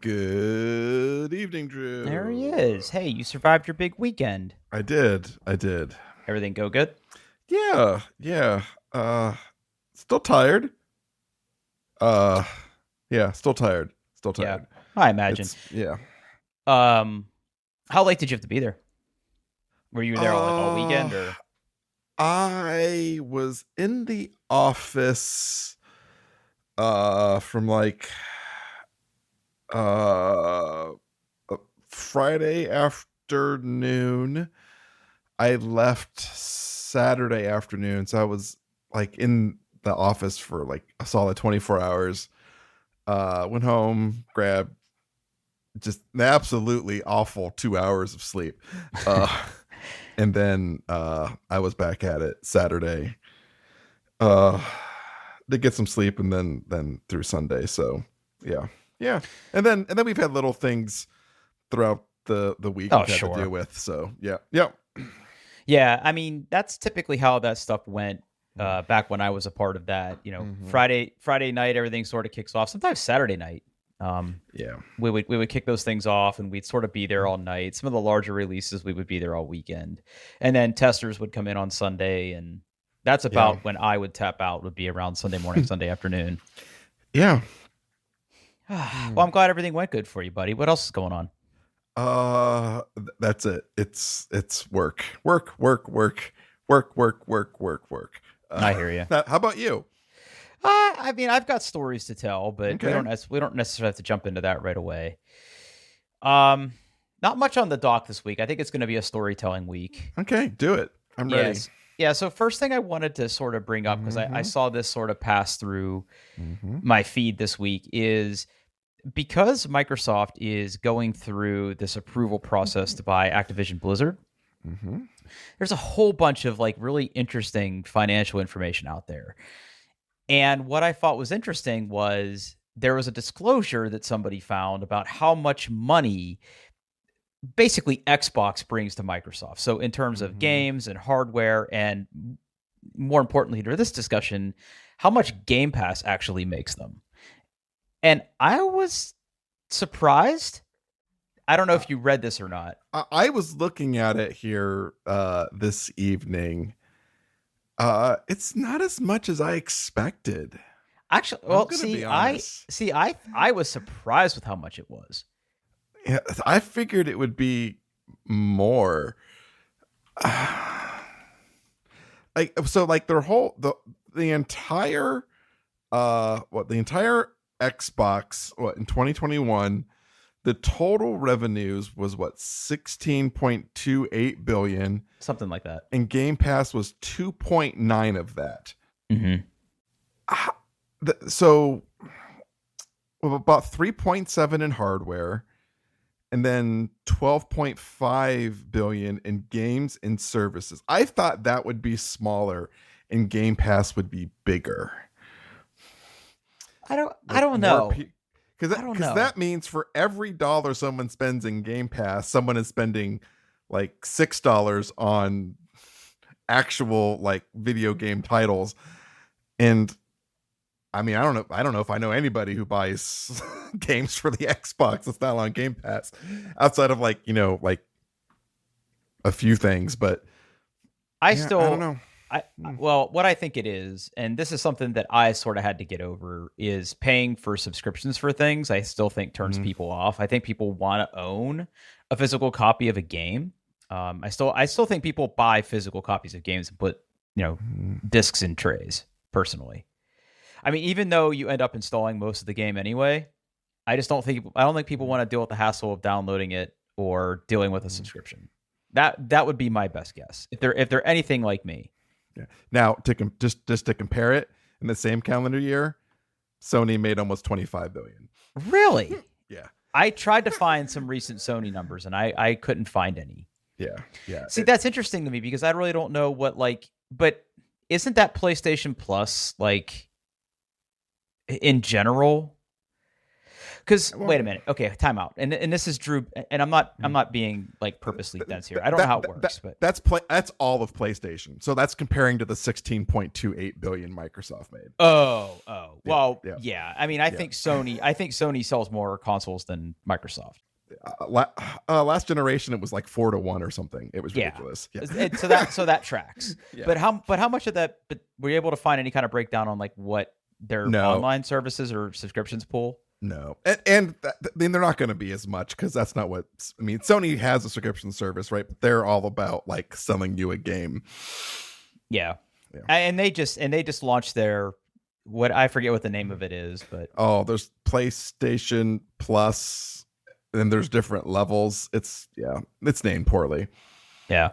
Good evening, There he Drew. is. Hey, you survived your big weekend. I did. I did. Everything go good? Yeah, yeah. Uh Still tired. Uh yeah, still tired. Still Yeah, tired. I imagine. It's yeah. Um, how late did you have to be there? Were you there all Uh weekend or? I was in the office from uh Friday afternoon. I left Saturday afternoon, so I was in the office for a solid 24 hours. Went home, grabbed just an absolutely awful 2 hours of sleep. Uh, and then I was back at it Saturday. Uh, to get some sleep, and then through Sunday. So yeah, yeah. And then we've had little things throughout the week Oh, we've had to deal sure. with. So yeah, yeah. Yeah, I mean that's typically how that stuff went. Back when I was a part of that, Mm-hmm. Friday night, everything sort of kicks off. Sometimes Saturday night. Yeah. We would kick those things off, and we'd sort of be there all night. Some of the larger releases, we would be there all weekend, and then testers would come in on Sunday, and that's Yeah. about when I would tap out. Would be around Sunday morning, Sunday afternoon. Yeah. Well, I'm glad everything went good for you, buddy. What else is going on? That's it. It's work. Work, work, work, work, work, work, work, work. I hear you. How about you? I mean, I've got stories to tell, but we Okay. don't necessarily have to jump into that right away. Um, Not much on the dock this week. I think it's going to be a storytelling week. Okay, do it. I'm ready. Yes. Yeah. So first thing I wanted to sort of bring up, because I Mm-hmm. saw this sort of pass through Mm-hmm. my feed this week, is because Microsoft is going through this approval process to buy Activision Blizzard. Mm-hmm. There's a whole bunch of really interesting financial information out there. And what I thought was interesting was there was a disclosure that somebody found about how much money basically Xbox brings to Microsoft. So in terms of Mm-hmm. games and hardware, and more importantly to this discussion, how much Game Pass actually makes them. And I was surprised. I don't know if you read this or not. I was looking at it here this evening. It's not as much as I expected. Actually, I'm well, gonna be I honest. see. I was surprised with how much it was. Yeah, I figured it would be more. Their whole the entire the entire Xbox in 2021, the total revenues was 16.28 billion, Something like that. and Game Pass was 2.9 of that. Mm-hmm. So about 3.7 in hardware, and then 12.5 billion in games and services. I thought that would be smaller and Game Pass would be bigger. I don't know. Because that means for every dollar someone spends in Game Pass, someone is spending $6 on actual video game titles. And I mean, I don't know if I know anybody who buys games for the Xbox that's not on Game Pass, outside of a few things. But I yeah, still I don't know. well, what I think it is, and this is something that I sort of had to get over, is paying for subscriptions for things. I still think turns people off. I think people want to own a physical copy of a game. I still think people buy physical copies of games and put discs in trays. Personally, I mean, even though you end up installing most of the game anyway, I don't think people want to deal with the hassle of downloading it or dealing with a subscription. That would be my best guess if they're anything like me. Yeah. Now, just to compare it, in the same calendar year, Sony made almost 25 billion. Really? Yeah. I tried to find some recent Sony numbers, and I couldn't find any. Yeah. Yeah. See, that's interesting to me because I really don't know what but isn't that PlayStation Plus in general? Because wait a minute. Okay, time out. And this is Drew. And I'm not being like purposely dense here. I don't know how it works, but that's all of PlayStation. So that's comparing to the 16.28 billion Microsoft made. Well, yeah. I mean, I think Sony sells more consoles than Microsoft. Last generation, it was like 4-1 or something. It was ridiculous. Yeah. So that tracks. Yeah. But how much of that? But were you able to find any kind of breakdown on like what their online services or subscriptions pull? No, and they're not going to be as much because that's not what I mean. Sony has a subscription service, right? But they're all about like selling you a game. Yeah. And they just launched their what I forget what the name of it is, but there's PlayStation Plus, and there's different levels. It's named poorly. Yeah.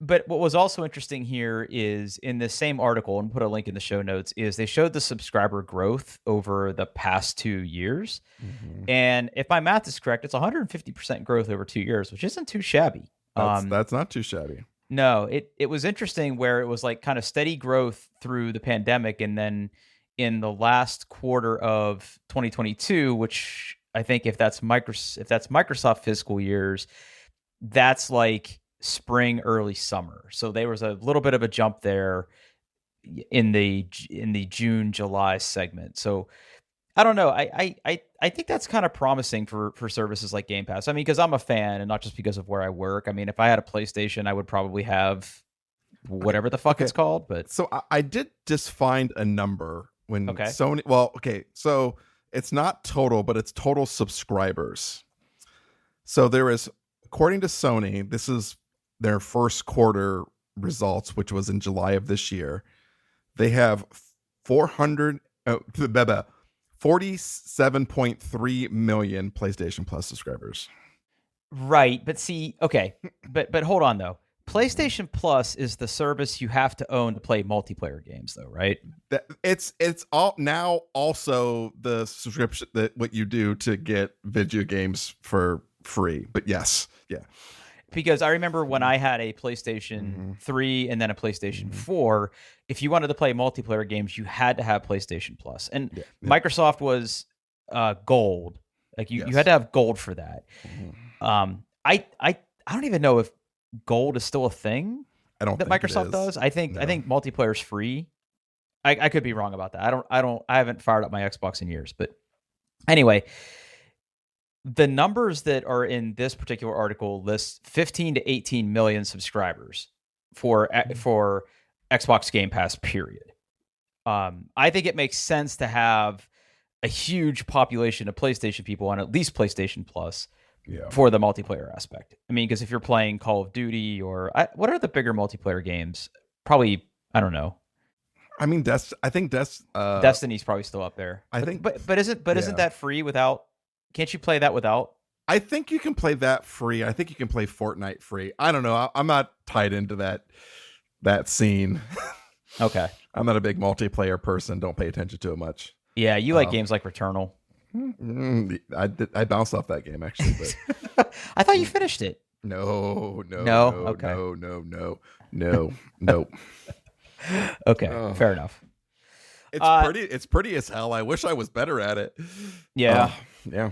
But what was also interesting here is in the same article, and put a link in the show notes, is they showed the subscriber growth over the past 2 years. Mm-hmm. And if my math is correct, it's 150% growth over 2 years, which isn't too shabby. That's not too shabby. No, it was interesting where it was like kind of steady growth through the pandemic. And then in the last quarter of 2022, which I think if that's Microsoft fiscal years, that's like spring, early summer. So there was a little bit of a jump there in the June, July segment. So I don't know. I think that's kind of promising for services like Game Pass. I mean, because I'm a fan and not just because of where I work. I mean, if I had a PlayStation, I would probably have whatever the fuck it's called. But so I did just find a number when Sony. Well, okay, so it's not total, but it's total subscribers. So there is, according to Sony, this is their first quarter results, which was in July of this year. They have 47.3 million PlayStation Plus subscribers. Right, but see, okay, but hold on though. PlayStation Plus is the service you have to own to play multiplayer games, though, right? It's all now also the subscription that what you do to get video games for free. But yes, yeah. Because I remember when I had a PlayStation 3 and then a PlayStation 4, if you wanted to play multiplayer games, you had to have PlayStation Plus. And Microsoft was gold. Like you had to have gold for that. I don't even know if gold is still a thing. I don't that think Microsoft does. I think multiplayer is free. I could be wrong about that. I haven't fired up my Xbox in years, but anyway, the numbers that are in this particular article list 15 to 18 million subscribers for Xbox Game Pass, period. I think it makes sense to have a huge population of PlayStation people on at least PlayStation Plus for the multiplayer aspect. I mean, because if you're playing Call of Duty or what are the bigger multiplayer games? Probably, I don't know. I mean, Destiny's probably still up there. Isn't that free without? Can't you play that without? I think you can play that free. I think you can play Fortnite free. I don't know. I'm not tied into that scene. Okay. I'm not a big multiplayer person. Don't pay attention to it much. Yeah, you like games like Returnal. I bounced off that game actually, but I thought you finished it. No. Okay. No. Okay, fair enough. It's pretty as hell. I wish I was better at it. Yeah. Yeah.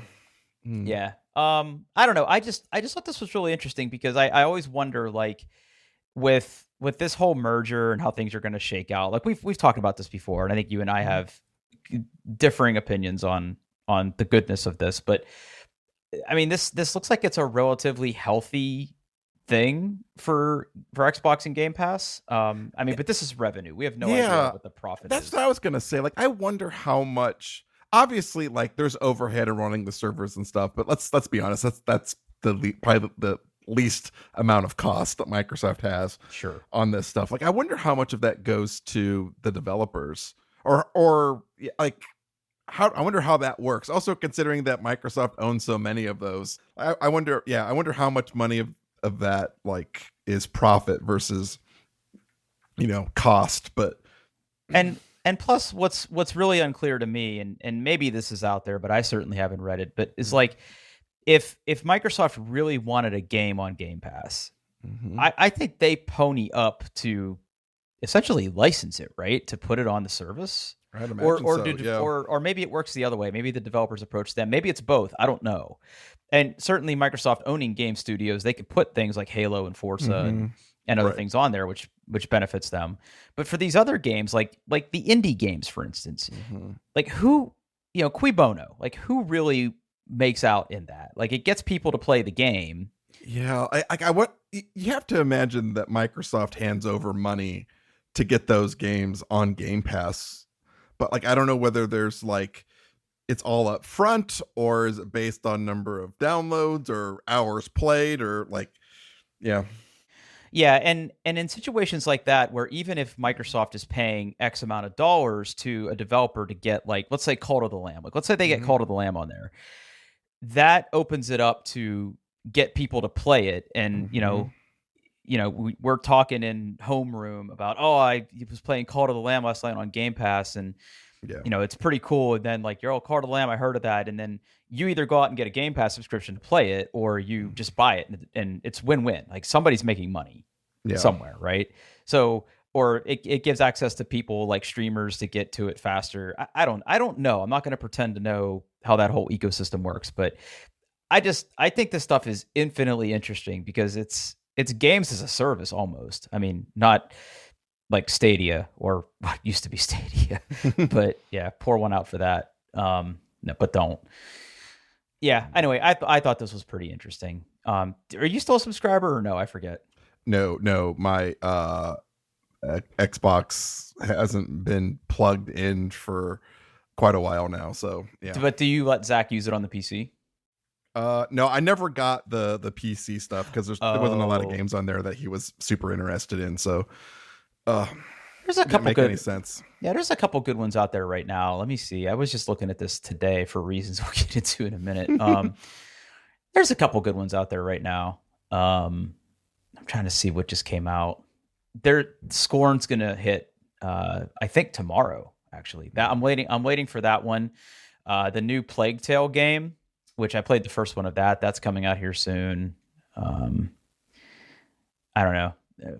Yeah. I don't know. I just thought this was really interesting because I always wonder, like, with this whole merger and how things are going to shake out. Like we've talked about this before, and I think you and I have differing opinions on the goodness of this. But I mean, this looks like it's a relatively healthy thing for Xbox and Game Pass. I mean, but this is revenue. We have no idea what the profit is. That's what I was going to say. Like, I wonder how much. Obviously, like, there's overhead in running the servers and stuff, but let's be honest. That's probably the least amount of cost that Microsoft has on this stuff. Like, I wonder how much of that goes to the developers, or like, I wonder how that works. Also, considering that Microsoft owns so many of those, I wonder how much money of that like is profit versus cost. But and plus, what's really unclear to me, and maybe this is out there, but I certainly haven't read it, but it's like, if Microsoft really wanted a game on Game Pass, I think they pony up to essentially license it, right? To put it on the service. I'd or imagine or so. do Yeah. or maybe it works the other way. Maybe the developers approach them. Maybe it's both. I don't know. And certainly Microsoft owning game studios, they could put things like Halo and Forza and other Right. things on there, which benefits them. But for these other games, like the indie games, for instance, like who, cui bono, like who really makes out in that? Like it gets people to play the game. Yeah, I what you have to imagine that Microsoft hands over money to get those games on Game Pass, but like I don't know whether there's like it's all up front or is it based on number of downloads or hours played or like yeah. Yeah, and in situations like that, where even if Microsoft is paying X amount of dollars to a developer to get, like, let's say Cult of the Lamb, like let's say they get Cult of the Lamb on there, that opens it up to get people to play it, and we're talking in homeroom about, I was playing Cult of the Lamb last night on Game Pass, and it's pretty cool. And then like, you're all Cult of the Lamb, I heard of that, and then you either go out and get a Game Pass subscription to play it, or you just buy it, and it's win-win. Like somebody's making money somewhere, right? So, or it gives access to people like streamers to get to it faster. I don't know. I'm not going to pretend to know how that whole ecosystem works, but I think this stuff is infinitely interesting because it's games as a service almost. I mean, not like Stadia or what used to be Stadia, but yeah, pour one out for that. No, but don't. Yeah. Anyway, I thought this was pretty interesting. Are you still a subscriber or no? I forget. No, my Xbox hasn't been plugged in for quite a while now. So yeah. But do you let Zach use it on the PC? No, I never got the PC stuff because there wasn't a lot of games on there that he was super interested in. So there's a couple didn't make any sense. Yeah, there's a couple good ones out there right now. Let me see. I was just looking at this today for reasons we'll get into in a minute. There's a couple good ones out there right now. I'm trying to see what just came out. Scorn's gonna hit I think tomorrow, actually. That I'm waiting for that one. The new Plague Tale game, which I played the first one of that's coming out here soon. I don't know.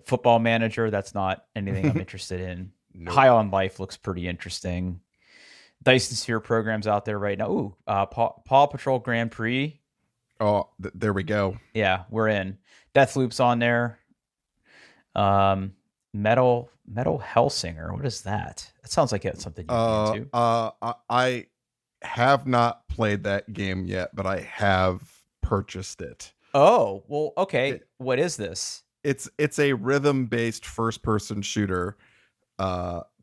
Football Manager, that's not anything I'm interested in. Nope. High on Life looks pretty interesting. Dyson Sphere programs out there right now. Ooh, Paw Patrol Grand Prix. Oh, there we go. Yeah, we're in. Deathloop's on there. Metal Hellsinger. What is that? That sounds like it's something you'd be into. I have not played that game yet, but I have purchased it. Oh, well, okay. What is this? It's a rhythm-based first-person shooter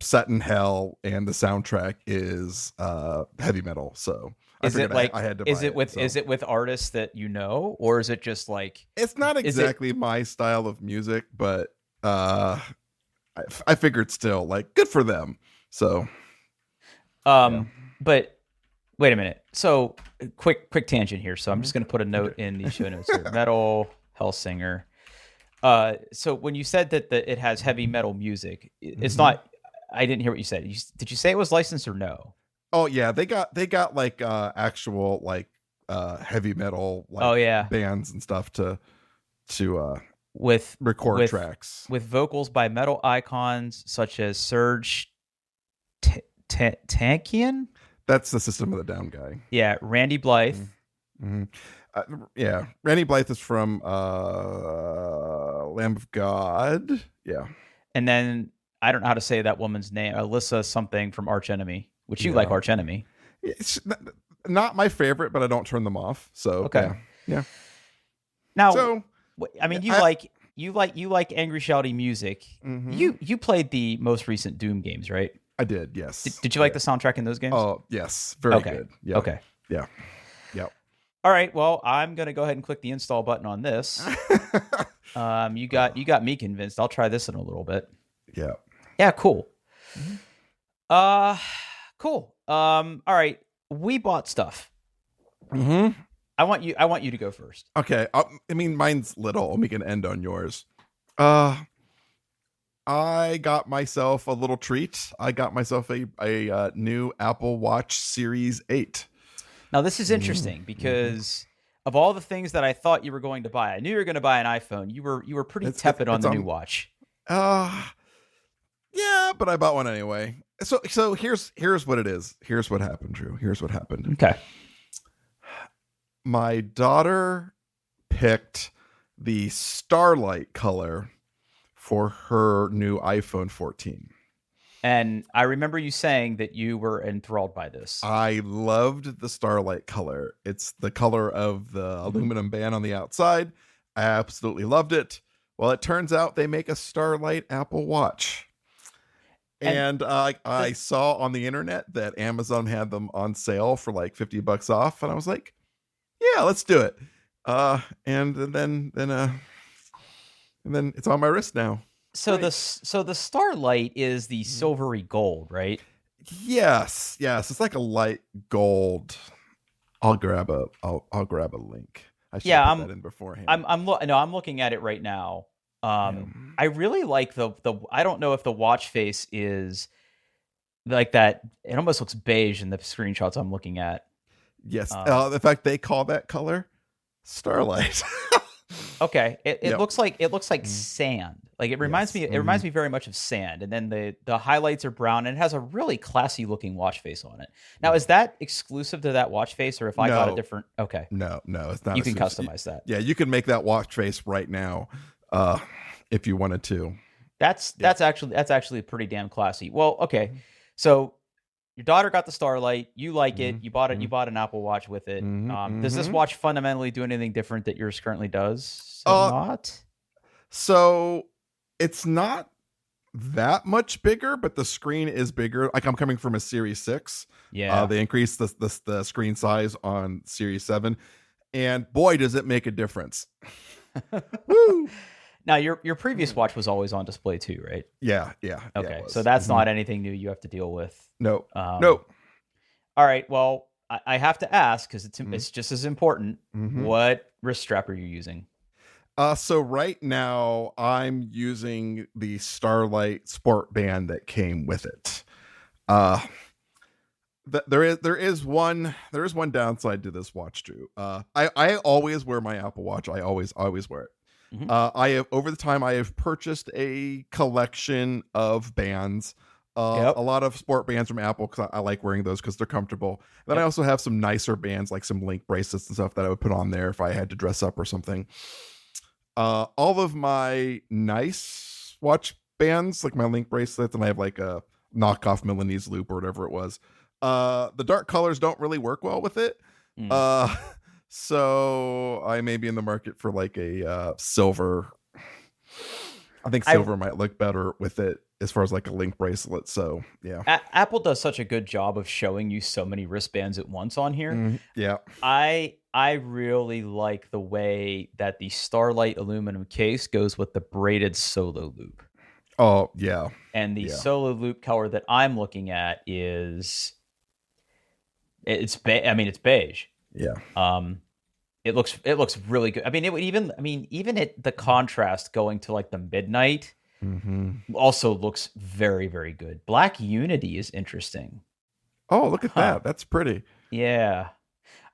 set in hell, and the soundtrack is heavy metal. So is it like I had to buy it. Is it with artists that you know, or is it just like it's not exactly my style of music, but I figured still like good for them. So but wait a minute. So quick tangent here. So I'm just going to put a note in the show notes here. Metal Hellsinger. So when you said that it has heavy metal music, it's not. I didn't hear what you said. Did you say it was licensed or no? Oh yeah, they got like actual like heavy metal like bands and stuff to with record tracks with vocals by metal icons such as Serge Tankian. That's the System of the Down guy. Yeah, Randy Blythe. Yeah, Randy Blythe is from Lamb of God. Yeah, and then I don't know how to say that woman's name, Alyssa something from Arch Enemy, which you like Arch Enemy. It's not my favorite, but I don't turn them off. So okay, yeah. Now, so I mean, you like angry shouty music. You played the most recent Doom games, right? I did. Yes. Did you like the soundtrack in those games? Oh yes, very good. Yeah. Okay. Yeah. Yep. All right. Well, I'm gonna go ahead and click the install button on this. You got me convinced. I'll try this in a little bit. Yeah. Yeah. Cool. Cool. All right. We bought stuff. I want you to go first. Okay. I mean, mine's little. We can end on yours. I got myself a little treat. I got myself a new Apple Watch Series 8. Now, this is interesting because of all the things that I thought you were going to buy, I knew you were going to buy an iPhone. You were pretty tepid on the new watch. Yeah, but I bought one anyway. So here's what it is. Here's what happened, Drew. Here's what happened. Okay. My daughter picked the Starlight color for her new iPhone 14. And I remember you saying that you were enthralled by this. I loved the Starlight color. It's the color of the aluminum band on the outside. I absolutely loved it. Well, it turns out they make a Starlight Apple Watch. And I saw on the internet that Amazon had them on sale for like $50 off. And I was like, yeah, let's do it. And then it's on my wrist now. So the Starlight is the silvery gold, right? Yes. It's like a light gold. I'll grab a link. I should put that in beforehand. I'm looking at it right now. I really like the I don't know if the watch face is like that. It almost looks beige in the screenshots I'm looking at. Yes. In fact, they call that color Starlight. Okay. It looks like sand. Like it reminds me very much of sand. And then the highlights are brown and it has a really classy looking watch face on it. Now, is that exclusive to that watch face, or if I got a different okay. No, it's not. You can customize that. Yeah, you can make that watch face right now, if you wanted to. That's actually pretty damn classy. Well, okay. So your daughter got the Starlight. You like it. You bought it. You bought an Apple Watch with it. Does this watch fundamentally do anything different that yours currently does? Not. So it's not that much bigger, but the screen is bigger. Like I'm coming from a Series 6. Yeah. They increased the screen size on Series 7, and boy, does it make a difference. Woo! Now your previous watch was always on display too, right? Yeah. Okay, so that's not anything new you have to deal with. No. All right. Well, I have to ask because it's just as important. What wrist strap are you using? So right now I'm using the Starlight Sport Band that came with it. There is one downside to this watch, Drew. I always wear my Apple Watch. I always wear it. I have over the time I have purchased a collection of bands. A lot of sport bands from Apple because I like wearing those because they're comfortable. Then I also have some nicer bands like some Link bracelets and stuff that I would put on there if I had to dress up or something. All of my nice watch bands, like my Link bracelets, and I have like a knockoff Milanese loop or whatever it was. The dark colors don't really work well with it. So I may be in the market for like a silver. I think silver might look better with it as far as like a Link bracelet. So yeah, Apple does such a good job of showing you so many wristbands at once on here. Yeah, I really like the way that the Starlight aluminum case goes with the braided solo loop. Oh yeah, and the solo loop color that I'm looking at is it's beige. Yeah. It looks really good. I mean, even the contrast going to like the midnight also looks very, very good. Black Unity is interesting. Oh, look at that. That's pretty. Yeah.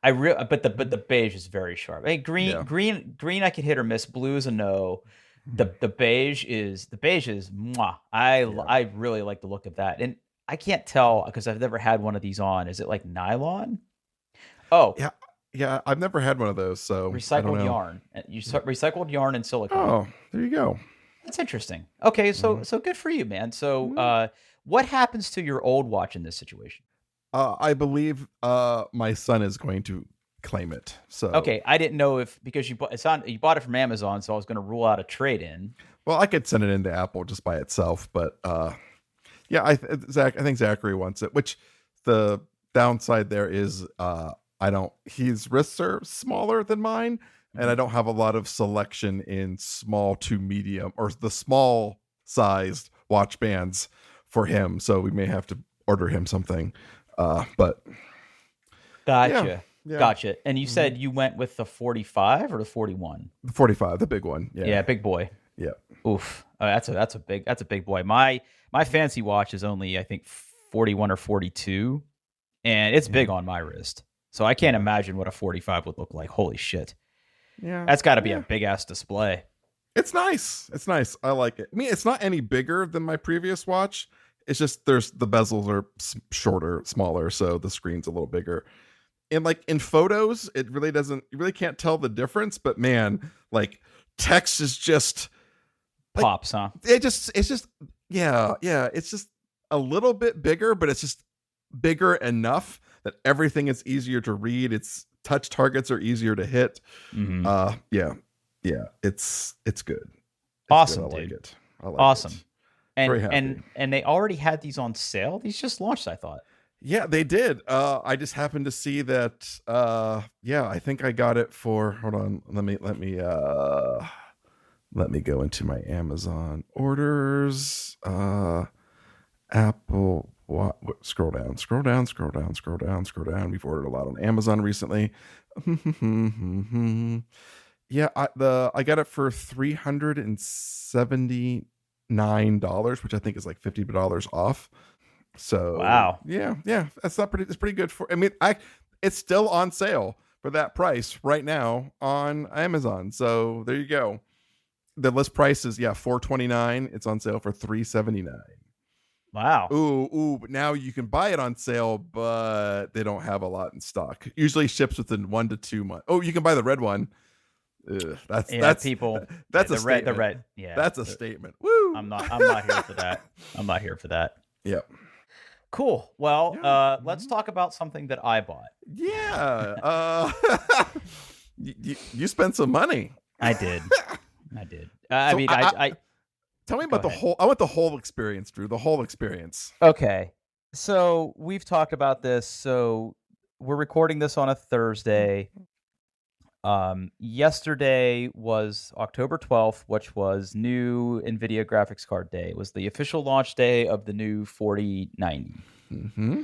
But the beige is very sharp. Hey, green I could hit or miss. Blue is a no. The beige is mwah. I really like the look of that. And I can't tell because I've never had one of these on. Is it like nylon? Oh. Yeah, I've never had one of those. So recycled yarn. Recycled yarn and silicone. Oh, there you go. That's interesting. Okay, so good for you, man. So what happens to your old watch in this situation? I believe my son is going to claim it. So okay, I didn't know because you bought it from Amazon, so I was going to rule out a trade-in. Well, I could send it into Apple just by itself, but yeah, I think Zachary wants it. Which the downside there is his wrists are smaller than mine, and I don't have a lot of selection in small to medium or the small sized watch bands for him. So we may have to order him something. But gotcha. Yeah. Gotcha. And you said you went with the 45 or the 41? The 45, the big one. Yeah, big boy. Yeah. Oof. That's a big boy. My fancy watch is only I think 41 or 42, and it's big on my wrist. So I can't imagine what a 45 would look like. Holy shit. Yeah. That's got to be a big ass display. It's nice. I like it. I mean, it's not any bigger than my previous watch. It's just there's the bezels are shorter, smaller, so the screen's a little bigger. And like in photos, it really doesn't. You really can't tell the difference. But man, like text is just like, pops, huh? it's just yeah. It's just a little bit bigger, but it's just bigger enough that everything is easier to read. It's touch targets are easier to hit. Mm-hmm. Yeah. It's good. Awesome, good. I dude. like it. I like Awesome. it. And Very happy. and they already had these on sale. These just launched, I thought. Yeah, they did. I just happened to see that. Yeah, I think I got it for. Hold on. Let me go into my Amazon orders. Apple. What? Scroll down. We've ordered a lot on Amazon recently. Yeah, I got it for $379, which I think is like $50 off. So wow, yeah, that's not pretty. It's pretty good for. I mean, it's still on sale for that price right now on Amazon. So there you go. The list price is $429. It's on sale for $379. wow. Ooh, but now you can buy it on sale, but they don't have a lot in stock. Usually ships within 1 to 2 months. Oh, you can buy the red one. That's people. That's the a statement. The red. Yeah, that's a statement. Woo! I'm not here for that. I'm not here for that. Yep. Cool. Well, let's talk about something that I bought. Yeah. You spent some money. I did. I tell me about the whole. I want the whole experience, Drew. The whole experience. Okay. So we've talked about this. So we're recording this on a Thursday. Yesterday was October 12th, which was new NVIDIA graphics card day. It was the official launch day of the new 4090. Mm-hmm.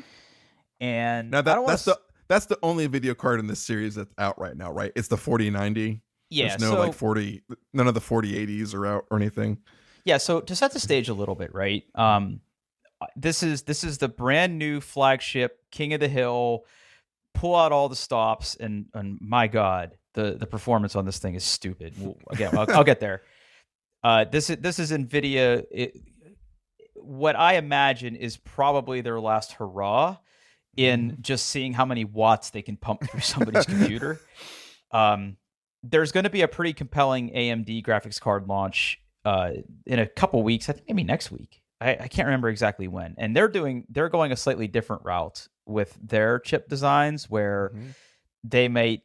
And now that's the only video card in this series that's out right now, right? It's the 4090. Yeah. There's no none of the 4080s are out or anything. Yeah. So to set the stage a little bit, right? This is the brand new flagship King of the Hill. Pull out all the stops, and my God, the performance on this thing is stupid. Again, I'll get there. This is NVIDIA. What I imagine is probably their last hurrah in just seeing how many watts they can pump through somebody's computer. There's going to be a pretty compelling AMD graphics card launch in a couple weeks. I think maybe next week. I can't remember exactly when. And they're going a slightly different route with their chip designs, where they might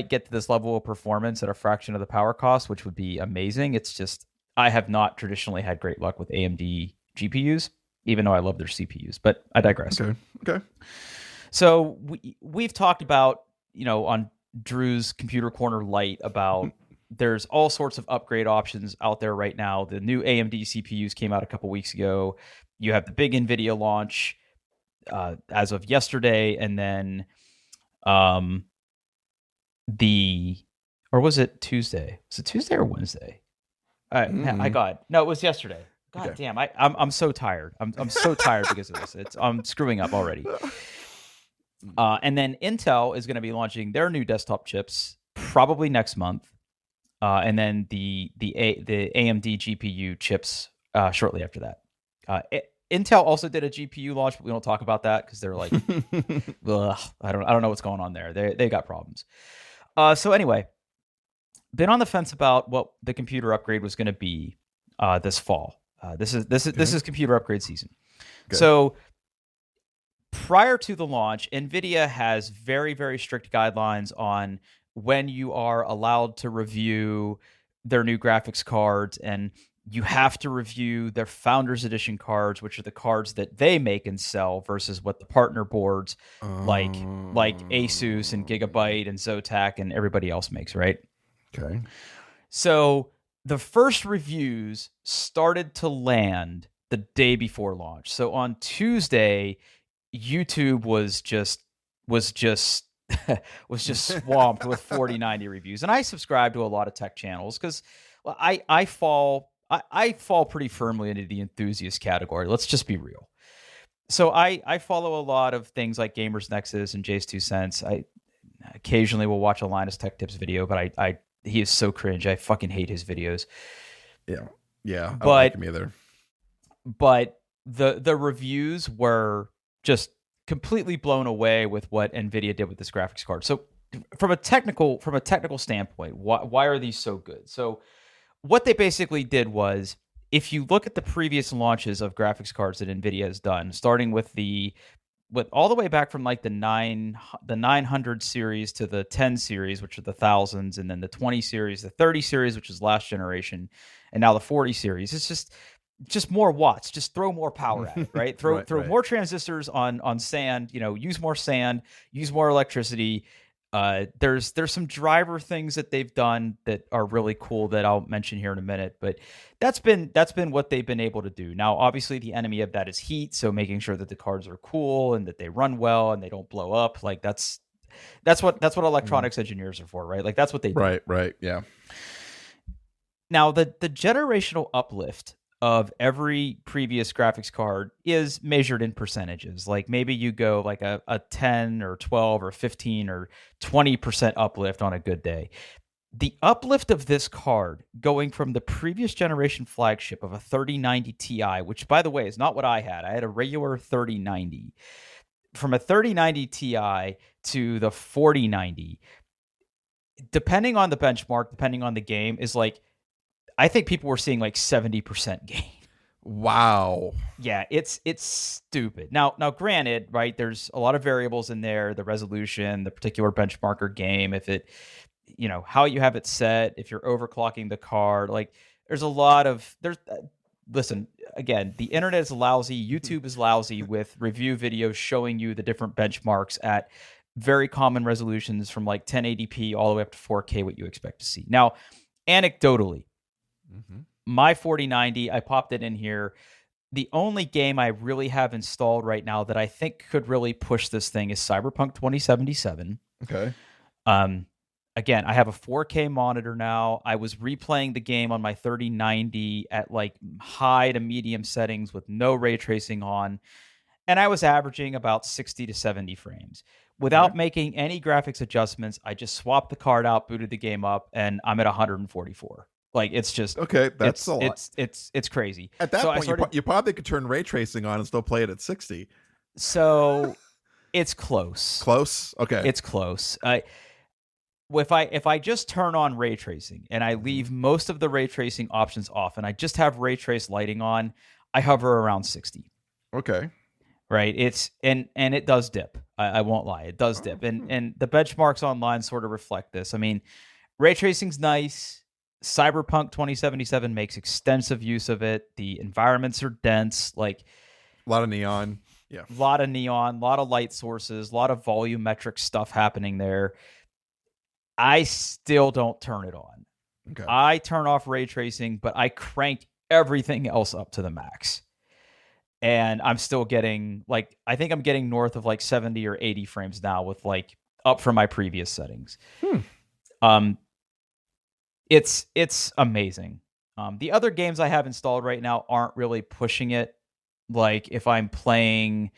get to this level of performance at a fraction of the power cost, which would be amazing. It's just I have not traditionally had great luck with AMD GPUs, even though I love their CPUs. But I digress. Okay. So we've talked about, on Drew's Computer Corner Lite about there's all sorts of upgrade options out there right now. The new AMD CPUs came out a couple weeks ago. You have the big NVIDIA launch as of yesterday, and then or was it Tuesday? Was it Tuesday or Wednesday? It was yesterday. God damn, I'm so tired. I'm so tired because of this. I'm screwing up already. And then Intel is going to be launching their new desktop chips probably next month. And then the AMD GPU chips shortly after that. Intel also did a GPU launch, but we don't talk about that because they're like, ugh, I don't know what's going on there. They got problems. So anyway, been on the fence about what the computer upgrade was going to be this fall. This is computer upgrade season. Okay. So prior to the launch, NVIDIA has very, very strict guidelines on when you are allowed to review their new graphics cards, and you have to review their Founders Edition cards, which are the cards that they make and sell, versus what the partner boards like Asus and Gigabyte and Zotac and everybody else makes, right? Okay. So the first reviews started to land the day before launch. So on Tuesday, YouTube was just swamped with 4090 reviews. And I subscribe to a lot of tech channels because I fall pretty firmly into the enthusiast category. Let's just be real. So I follow a lot of things like Gamers Nexus and Jay's 2 Cents. I occasionally will watch a Linus Tech Tips video, but he is so cringe. I fucking hate his videos. Yeah. I don't but like him either. But the reviews were just completely blown away with what Nvidia did with this graphics card. So from a technical standpoint, why are these so good? So what they basically did was, if you look at the previous launches of graphics cards that Nvidia has done, starting with all the way back from like the 900 series to the 10 series, which are the thousands, and then the 20 series, the 30 series, which is last generation, and now the 40 series. It's just more watts. Just throw more power at it, right? Throw more transistors on sand. Use more sand, use more electricity. There's some driver things that they've done that are really cool that I'll mention here in a minute, but that's been what they've been able to do. Now, obviously, the enemy of that is heat, so making sure that the cards are cool and that they run well and they don't blow up. Like that's what electronics engineers are for, right? Like that's what they do. Right, yeah. Now, the generational uplift of every previous graphics card is measured in percentages. Like maybe you go like a 10 or 12 or 15 or 20% uplift on a good day. The uplift of this card going from the previous generation flagship of a 3090 Ti, which by the way is not what I had. I had a regular 3090. From a 3090 Ti to the 4090, depending on the benchmark, depending on the game, is like, I think people were seeing like 70% gain. Wow. Yeah, it's stupid. Now, granted, right, there's a lot of variables in there, the resolution, the particular benchmarker game, if it, how you have it set, if you're overclocking the card, like listen, again, the internet is lousy, YouTube is lousy with review videos showing you the different benchmarks at very common resolutions from like 1080p all the way up to 4K, what you expect to see. Now, anecdotally, my 4090, I popped it in here. The only game I really have installed right now that I think could really push this thing is Cyberpunk 2077. Okay. Again, I have a 4K monitor now. I was replaying the game on my 3090 at like high to medium settings with no ray tracing on, and I was averaging about 60 to 70 frames. Without making any graphics adjustments, I just swapped the card out, booted the game up, and I'm at 144. Like it's just okay. That's a lot. It's crazy. At that point, you probably could turn ray tracing on and still play it at 60. So it's close. Close. Okay. It's close. If I just turn on ray tracing and I leave most of the ray tracing options off and I just have ray trace lighting on, I hover around 60. Okay. Right. It's and it does dip. I won't lie. It does dip. And the benchmarks online sort of reflect this. I mean, ray tracing's nice. Cyberpunk 2077 makes extensive use of it. The environments are dense, like a lot of neon. Yeah. A lot of neon, a lot of light sources, a lot of volumetric stuff happening there. I still don't turn it on. Okay. I turn off ray tracing, but I crank everything else up to the max. And I'm still getting I think I'm getting north of like 70 or 80 frames now with like up from my previous settings. It's amazing. The other games I have installed right now aren't really pushing it. Like if I'm playing,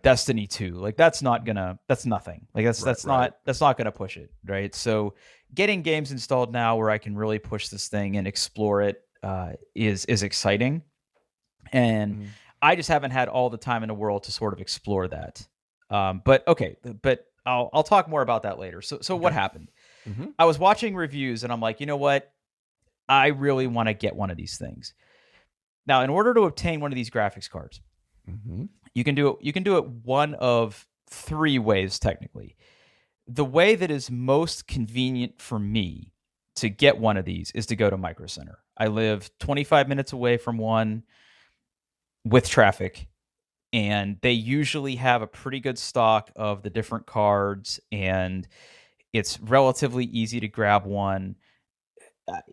Destiny 2, like that's nothing. Like that's not gonna push it, right? So getting games installed now where I can really push this thing and explore it is exciting. And I just haven't had all the time in the world to sort of explore that. But I'll talk more about that later. So what happened? I was watching reviews and I'm like, you know what? I really want to get one of these things. Now, in order to obtain one of these graphics cards, you can do it one of three ways technically. The way that is most convenient for me to get one of these is to go to Microcenter. I live 25 minutes away from one with traffic, and they usually have a pretty good stock of the different cards, and it's relatively easy to grab one,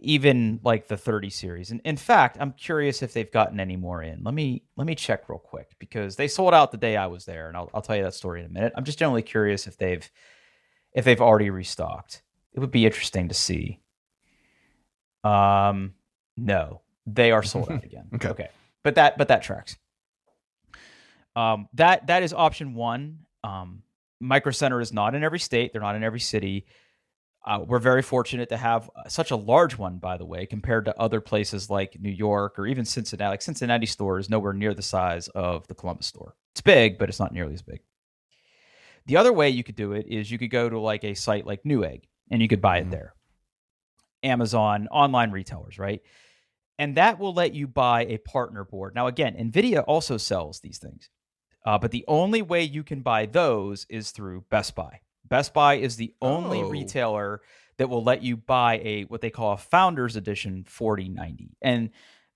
even like the 30 series. And in fact, I'm curious if they've gotten any more in. Let me check real quick because they sold out the day I was there, and I'll tell you that story in a minute. I'm just generally curious if they've already restocked. It would be interesting to see. No, they are sold out again. Okay. But that tracks. That is option one. Microcenter is not in every state. They're not in every city. We're very fortunate to have such a large one, by the way, compared to other places like New York or even Cincinnati. Like Cincinnati store is nowhere near the size of the Columbus store. It's big, but it's not nearly as big. The other way you could do it is you could go to like a site like Newegg and you could buy it there. Amazon, online retailers, right? And that will let you buy a partner board. Now, again, NVIDIA also sells these things, but the only way you can buy those is through Best Buy. Best Buy is the only retailer that will let you buy what they call a Founders Edition 4090. And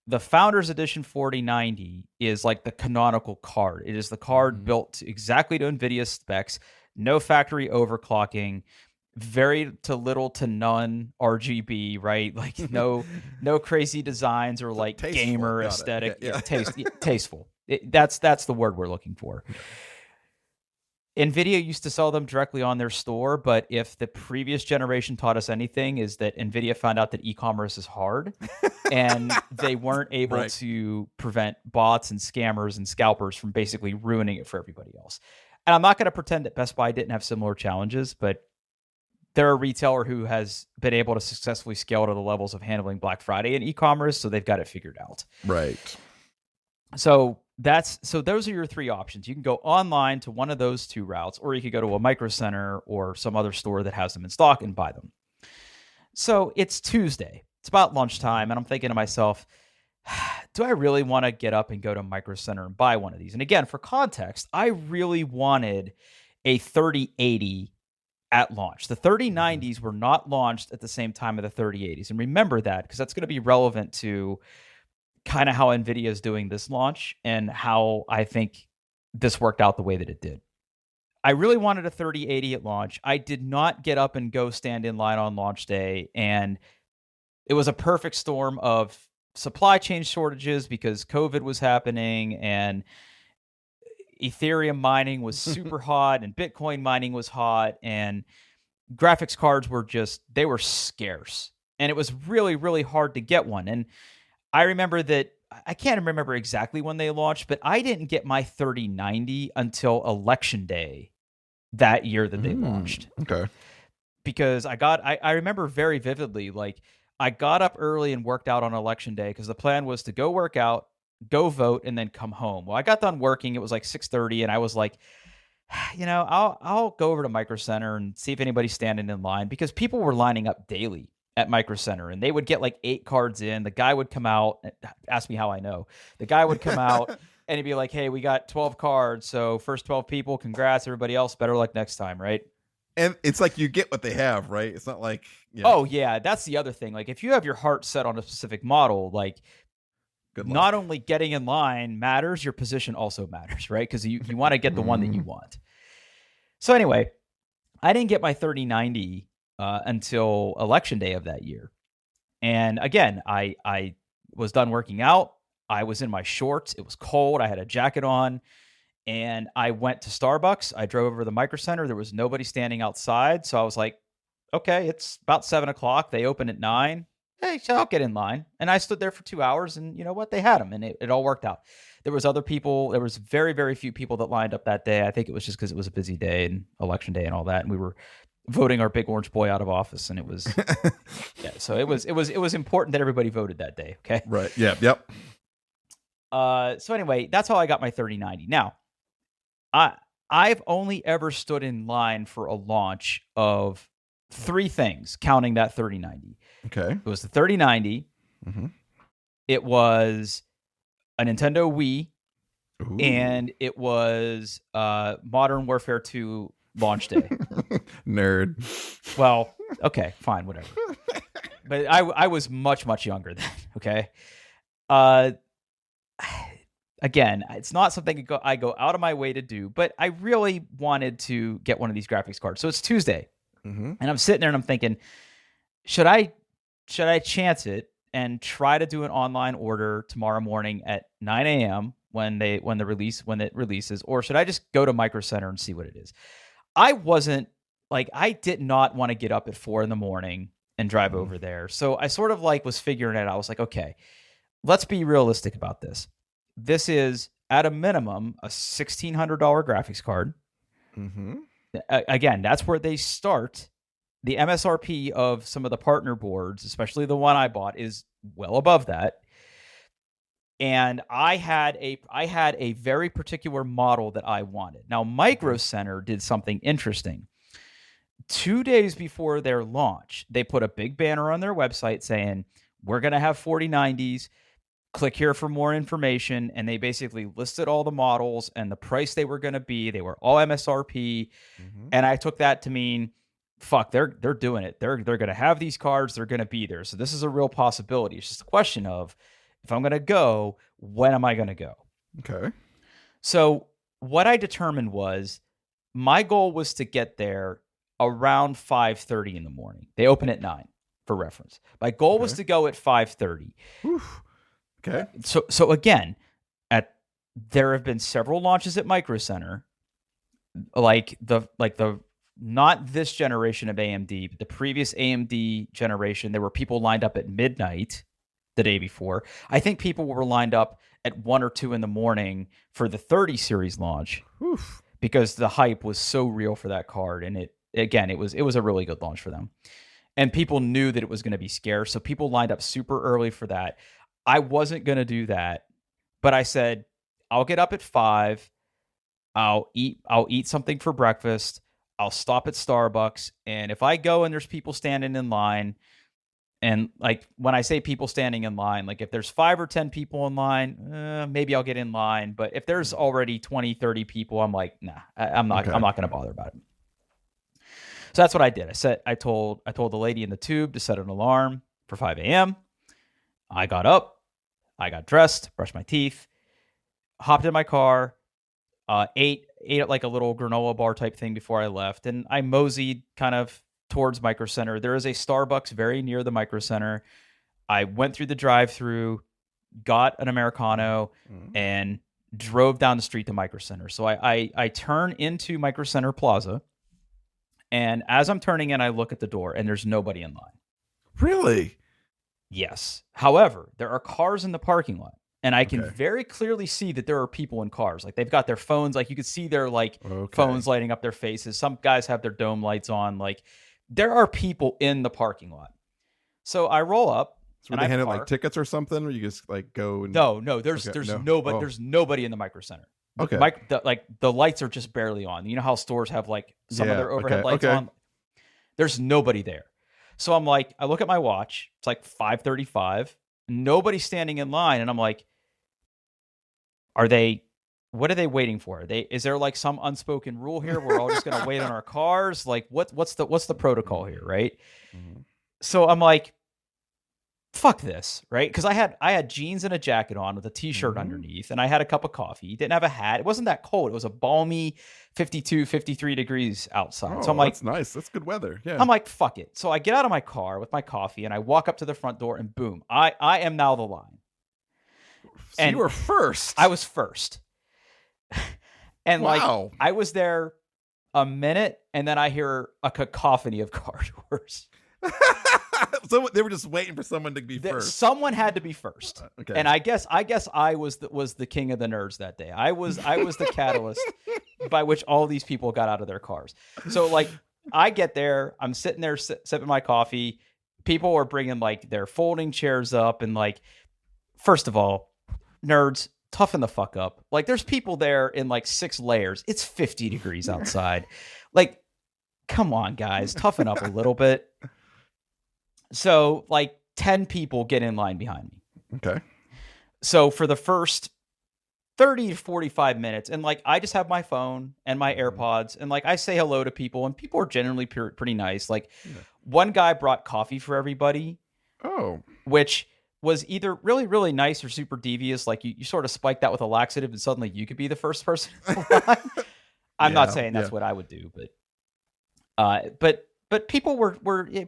the Founders Edition 4090 is like the canonical card. It is the card built exactly to NVIDIA specs, no factory overclocking, very to little to none RGB, right? Like no crazy designs or like tasteful, gamer aesthetic. Tasteful. That's the word we're looking for. NVIDIA used to sell them directly on their store, but if the previous generation taught us anything, is that NVIDIA found out that e-commerce is hard and they weren't able to prevent bots and scammers and scalpers from basically ruining it for everybody else. And I'm not going to pretend that Best Buy didn't have similar challenges, but they're a retailer who has been able to successfully scale to the levels of handling Black Friday in e-commerce, so they've got it figured out. Right. So those are your three options. You can go online to one of those two routes, or you could go to a Microcenter or some other store that has them in stock and buy them. So it's Tuesday. It's about lunchtime, and I'm thinking to myself, do I really want to get up and go to Microcenter and buy one of these? And again, for context, I really wanted a 3080 at launch. The 3090s were not launched at the same time of the 3080s. And remember that, because that's going to be relevant to kind of how NVIDIA is doing this launch and how I think this worked out the way that it did. I really wanted a 3080 at launch. I did not get up and go stand in line on launch day. And it was a perfect storm of supply chain shortages because COVID was happening and Ethereum mining was super hot and Bitcoin mining was hot and graphics cards were they were scarce. And it was really, really hard to get one. And I remember that, I can't remember exactly when they launched, but I didn't get my 3090 until election day that year that they launched. Okay. Because I remember very vividly, like I got up early and worked out on election day because the plan was to go work out, go vote, and then come home. Well, I got done working. It was like 6:30, and I was like, I'll go over to Microcenter and see if anybody's standing in line, because people were lining up daily at Microcenter, and they would get like 8 cards in. The guy would come out, ask me how I know. The guy would come out and he'd be like, hey, we got 12 cards, so first 12 people, congrats. Everybody else, better luck next time, right? And it's like you get what they have, right? It's not like... Oh, yeah, that's the other thing. Like if you have your heart set on a specific model, like not only getting in line matters, your position also matters, right? Because you want to get the one that you want. So anyway, I didn't get my 3090 until election day of that year. And again, I was done working out. I was in my shorts. It was cold. I had a jacket on. And I went to Starbucks. I drove over to the Microcenter. There was nobody standing outside. So I was like, okay, it's about 7 o'clock. They open at 9. Hey, so I'll get in line. And I stood there for 2 hours, and you know what? They had them, and it all worked out. There was other people. There was very, very few people that lined up that day. I think it was just because it was a busy day and election day and all that. And we were voting our big orange boy out of office, and it was so it was important that everybody voted that day. Okay. Right. Yeah. Yep. So anyway, that's how I got my 3090. Now, I've only ever stood in line for a launch of 3 things, counting that 3090. Okay. It was the 3090. Mm-hmm. It was a Nintendo Wii. Ooh. And it was Modern Warfare 2 launch day. Nerd. Well, okay, fine, whatever. But I was much, much younger then, okay? Again, it's not something I go out of my way to do, but I really wanted to get one of these graphics cards. So it's Tuesday, and I'm sitting there and I'm thinking, should I chance it and try to do an online order tomorrow morning at 9 a.m. when it releases, or should I just go to Microcenter and see what it is? I did not want to get up at 4 a.m. and drive over there. So I sort of was figuring it out. I was like, okay, let's be realistic about this. This is at a minimum a $1,600 graphics card. Mm-hmm. Again, that's where they start. the MSRP of some of the partner boards, especially the one I bought, is well above that. And I had a very particular model that I wanted. Now, Microcenter did something interesting. 2 days before their launch, they put a big banner on their website saying, we're going to have 4090s. Click here for more information. And they basically listed all the models and the price they were going to be. They were all MSRP. And I took that to mean, fuck, they're doing it. They're going to have these cards. They're going to be there. So this is a real possibility. It's just a question of, if I'm going to go, when am I going to go? Okay. So what I determined was my goal was to get there around 5:30 in the morning. They open at 9 for reference. My goal was to go at 5:30. Okay. So again, there have been several launches at Microcenter, like the not this generation of AMD, but the previous AMD generation. There were people lined up at midnight the day before. I think people were lined up at 1 or 2 in the morning for the 30 series launch because the hype was so real for that card. And it was a really good launch for them. And people knew that it was going to be scarce. So people lined up super early for that. I wasn't going to do that, but I said, I'll get up at 5. I'll eat something for breakfast. I'll stop at Starbucks. And if I go and there's people standing in line, and like when I say people standing in line, like if there's 5 or 10 people in line, maybe I'll get in line. But if there's already 20, 30 people, I'm like, nah, I'm not going to bother about it. So that's what I did. I told the lady in the tube to set an alarm for 5 a.m. I got up, I got dressed, brushed my teeth, hopped in my car, ate like a little granola bar type thing before I left. And I moseyed kind of towards Microcenter. There is a Starbucks very near the Microcenter. I went through the drive-through, got an Americano, and drove down the street to Microcenter. So I turn into Microcenter Plaza, and as I'm turning in, I look at the door, and there's nobody in line. Really? Yes. However, there are cars in the parking lot, and I can very clearly see that there are people in cars. Like they've got their phones, like you could see their phones lighting up their faces. Some guys have their dome lights on. Like there are people in the parking lot. So I roll up. So and they handed like tickets or something, or you just like go and no, there's nobody. There's nobody in the Microcenter. Okay. The lights are just barely on. You know how stores have like some of their overhead lights on? There's nobody there. So I'm like, I look at my watch. It's like 5:35. Nobody's standing in line. And I'm like, what are they waiting for? Is there like some unspoken rule here? We're all just going to wait on our cars. Like what's the protocol here? Right. So I'm like, fuck this. Right. Cause I had jeans and a jacket on with a t-shirt underneath, and I had a cup of coffee. Didn't have a hat. It wasn't that cold. It was a balmy 52, 53 degrees outside. So I'm like, that's nice. That's good weather. Yeah. I'm like, fuck it. So I get out of my car with my coffee and I walk up to the front door, and boom, I am now the line. So and you were first. I was first. And wow. I was there a minute, and then I hear a cacophony of car doors. So they were just waiting for someone to be first. Someone had to be first. Okay. And I guess I was the king of the nerds that day. I was the catalyst by which all these people got out of their cars. So like I get there, I'm sitting there sipping my coffee. People are bringing like their folding chairs up, and like, first of all, nerds, toughen the fuck up. Like there's people there in like 6 layers. It's 50 degrees outside. Like, come on, guys, toughen up a little bit. So like 10 people get in line behind me. Okay. So for the first 30 to 45 minutes, and like I just have my phone and my AirPods, and like I say hello to people, and people are generally pretty nice. Like one guy brought coffee for everybody. Oh. Which was either really, really nice or super devious. Like you sort of spike that with a laxative, and suddenly you could be the first person in line. I'm not saying that's what I would do, but people were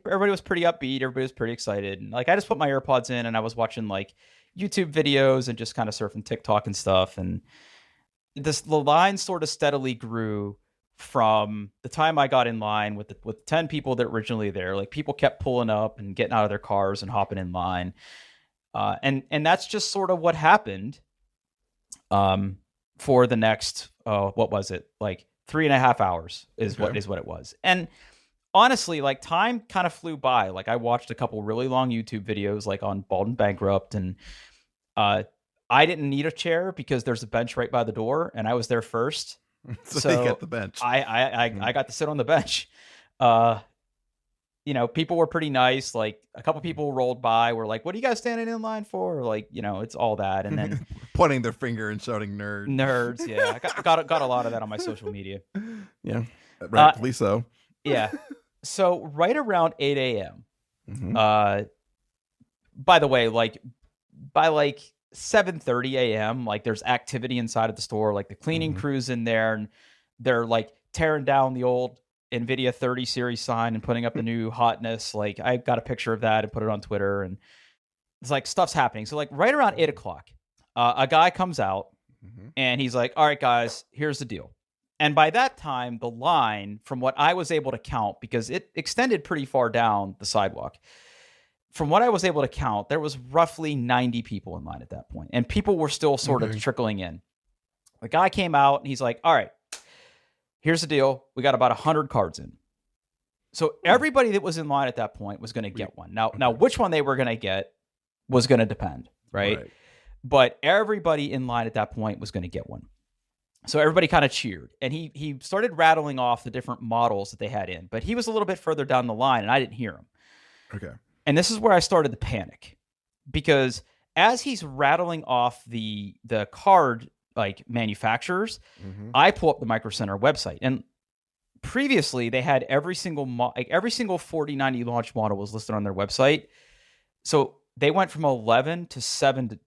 everybody was pretty upbeat. Everybody was pretty excited. And like I just put my AirPods in, and I was watching like YouTube videos and just kind of surfing TikTok and stuff. And the line sort of steadily grew from the time I got in line with 10 people that were originally there. Like people kept pulling up and getting out of their cars and hopping in line. And that's just sort of what happened for the next, what was it? Like 3.5 hours is what it was. And honestly, like, time kind of flew by. Like, I watched a couple really long YouTube videos, like on Bald and Bankrupt, and I didn't need a chair because there's a bench right by the door, and I was there first. So you got the bench. I got to sit on the bench. People were pretty nice. Like, a couple people rolled by, were like, "What are you guys standing in line for?" Like, it's all that, and then pointing their finger and shouting "nerd." Nerds, yeah. I got a lot of that on my social media. Yeah, rightfully so. Yeah. So right around 8 a.m. Mm-hmm. By the way, like by like 7:30 a.m., like there's activity inside of the store. Like the cleaning crew's in there, and they're like tearing down the old NVIDIA 30 series sign and putting up the new hotness. Like, I got a picture of that and put it on Twitter, and it's like stuff's happening. So like right around 8 o'clock, a guy comes out and he's like, "All right, guys, here's the deal." And by that time, the line, from what I was able to count, because it extended pretty far down the sidewalk, from what I was able to count, there was roughly 90 people in line at that point, and people were still sort of trickling in. The guy came out and he's like, "All right, here's the deal. We got about 100 cards in." So everybody that was in line at that point was going to get one. Now, which one they were going to get was going to depend, right? But everybody in line at that point was going to get one. So everybody kind of cheered, and he started rattling off the different models that they had in, but he was a little bit further down the line, and I didn't hear him. Okay. And this is where I started to panic, because as he's rattling off the card like manufacturers, I pull up the Microcenter website, and previously they had every single 4090 launch model was listed on their website. So they went from 11 to 7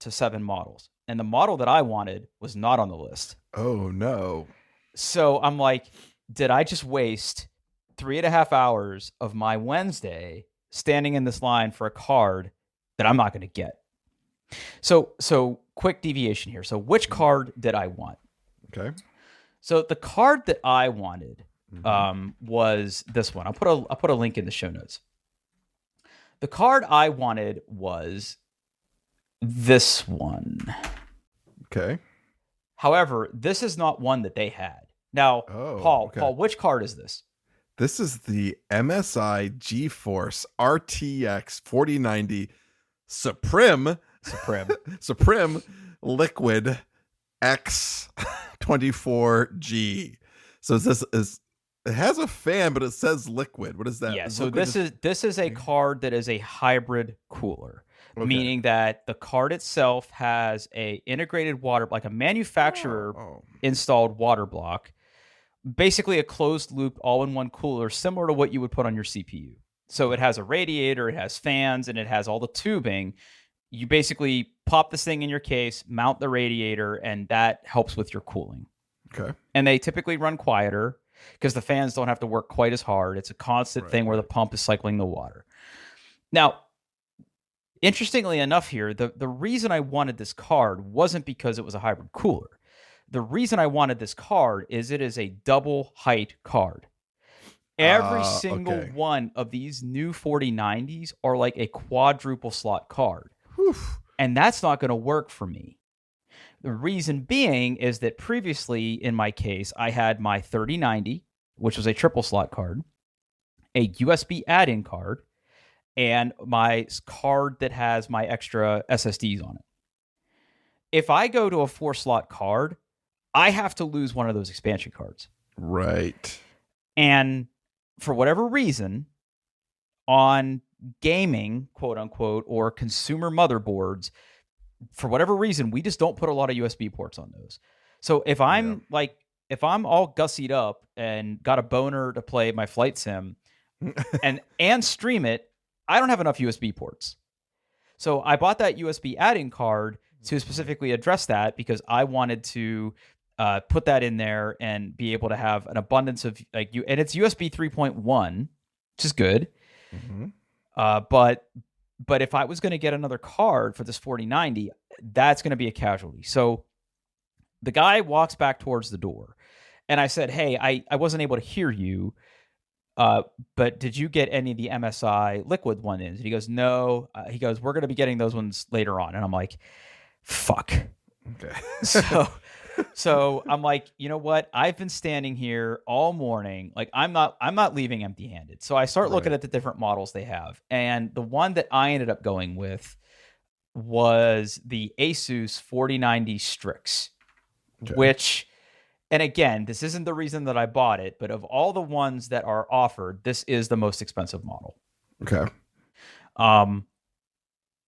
models, and the model that I wanted was not on the list. Oh no. So I'm like, did I just waste 3.5 hours of my Wednesday standing in this line for a card that I'm not going to get? So quick deviation here. So which card did I want? Okay. So the card that I wanted was this one. I'll put a link in the show notes. The card I wanted was this one. Okay. However, this is not one that they had. Now, Paul, which card is this? This is the MSI GeForce RTX 4090 Supreme Liquid X24G. So it has a fan, but it says liquid. What is that? Yeah, so this is a card that is a hybrid cooler. Okay. Meaning that the card itself has a integrated water, like a manufacturer installed water block, basically a closed loop all-in-one cooler, similar to what you would put on your CPU. So it has a radiator, it has fans, and it has all the tubing. You basically pop this thing in your case, mount the radiator, and that helps with your cooling. Okay. And they typically run quieter because the fans don't have to work quite as hard. It's a constant thing where the pump is cycling the water. Now, interestingly enough here, the reason I wanted this card wasn't because it was a hybrid cooler. The reason I wanted this card is it is a double height card. Every single one of these new 4090s are like a quadruple slot card. Whew. And that's not going to work for me. The reason being is that previously in my case, I had my 3090, which was a triple slot card, a USB add-in card, and my card that has my extra SSDs on it. If I go to a 4-slot card, I have to lose one of those expansion cards. Right. And for whatever reason, on gaming, quote unquote, or consumer motherboards, for whatever reason, we just don't put a lot of USB ports on those. So if I'm if I'm all gussied up and got a boner to play my flight sim and stream it, I don't have enough USB ports. So I bought that USB add-in card to specifically address that, because I wanted to put that in there and be able to have an abundance of and it's USB 3.1, which is good. But if I was going to get another card for this 4090, that's going to be a casualty. So the guy walks back towards the door, and I said, "Hey, I wasn't able to hear you, but did you get any of the MSI liquid ones?" And he goes, "No." He goes, "We're going to be getting those ones later on." And I'm like, "Fuck." Okay. So I'm like, you know what? I've been standing here all morning. Like I'm not leaving empty-handed. So I start looking Right. at the different models they have. And the one that I ended up going with was the Asus 4090 Strix, Okay. which, and again, this isn't the reason that I bought it, but of all the ones that are offered, this is the most expensive model. Okay.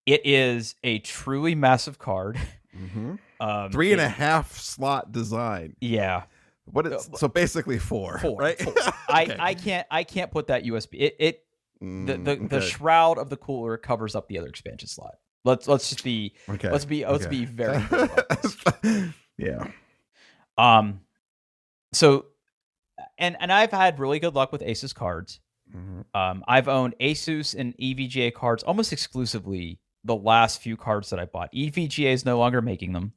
It is a truly massive card. Mm-hmm. 3.5 slot design. Yeah. What is so basically four, right? Four. Okay. I can't put that USB. The shroud of the cooler covers up the other expansion slot. Let's just be okay. let's be very clear about this. Yeah. So and I've had really good luck with Asus cards. Mm-hmm. I've owned Asus and EVGA cards almost exclusively the last few cards that I bought. EVGA is no longer making them.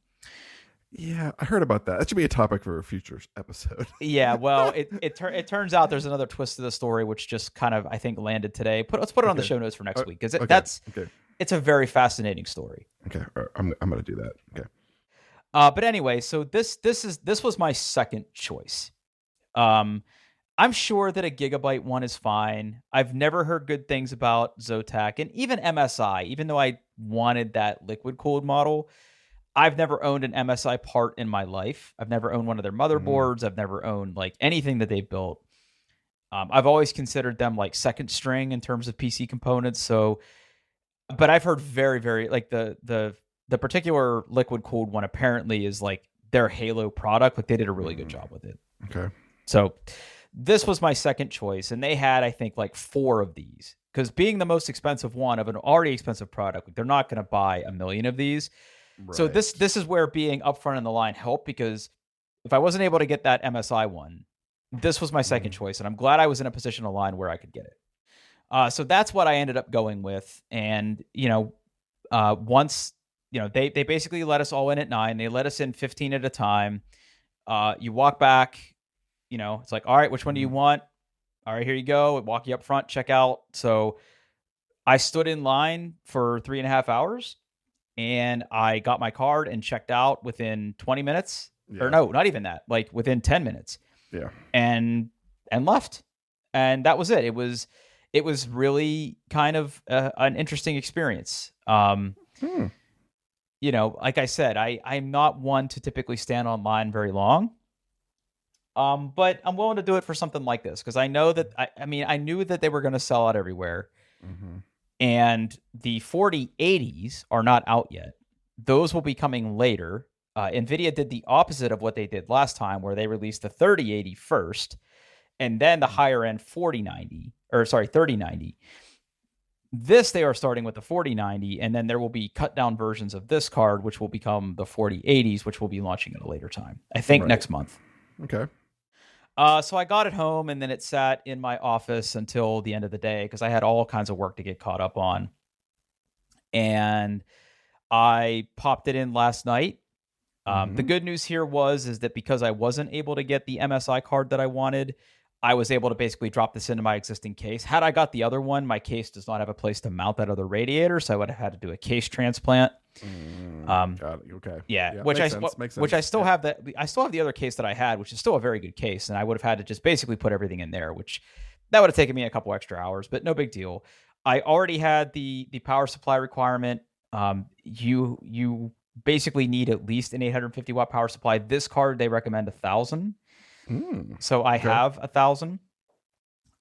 Yeah, I heard about that. That should be a topic for a future episode. Yeah, well, it turns out there's another twist to the story, which just kind of I think landed today. Let's put it on the show notes for next week because it's a very fascinating story. Okay, I'm gonna do that. Okay. But anyway, so this was my second choice. I'm sure that a Gigabyte one is fine. I've never heard good things about Zotac and even MSI, even though I wanted that liquid cooled model. I've never owned an MSI part in my life. I've never owned one of their motherboards. I've never owned like anything that they've built. I've always considered them like second string in terms of PC components. So, but I've heard very, very like the particular liquid cooled one apparently is like their Halo product. Like they did a really good job with it. Okay. So this was my second choice, and they had I think like 4 of these because being the most expensive one of an already expensive product, they're not going to buy a million of these. Right. So this is where being upfront in the line helped because if I wasn't able to get that MSI one, this was my second choice, and I'm glad I was in a position to line where I could get it. So that's what I ended up going with, and once they basically let us all in at 9. They let us in 15 at a time. You walk back. It's like, all right, which one do you want? All right, here you go. Walk you up front, check out. So I stood in line for 3.5 hours and I got my card and checked out within 20 minutes. Yeah. Or no, not even that, like within 10 minutes. Yeah. And left. And that was it. It was really kind of an interesting experience. Like I said, I'm not one to typically stand online very long. But I'm willing to do it for something like this because I know that I knew that they were going to sell out everywhere, and the 4080s are not out yet. Those will be coming later. NVIDIA did the opposite of what they did last time, where they released the 3080 first, and then the higher end 3090. This they are starting with the 4090, and then there will be cut down versions of this card, which will become the 4080s, which will be launching at a later time. I think next month. Okay. So I got it home and then it sat in my office until the end of the day because I had all kinds of work to get caught up on. And I popped it in last night. The good news here is that because I wasn't able to get the MSI card that I wanted, I was able to basically drop this into my existing case. Had I got the other one, my case does not have a place to mount that other radiator, so I would have had to do a case transplant. Got it. Okay. Yeah, which I still have that. I still have the other case that I had, which is still a very good case, and I would have had to just basically put everything in there, which that would have taken me a couple extra hours, but no big deal. I already had the power supply requirement. You basically need at least an 850 watt power supply. This card they recommend 1,000. So I have 1,000.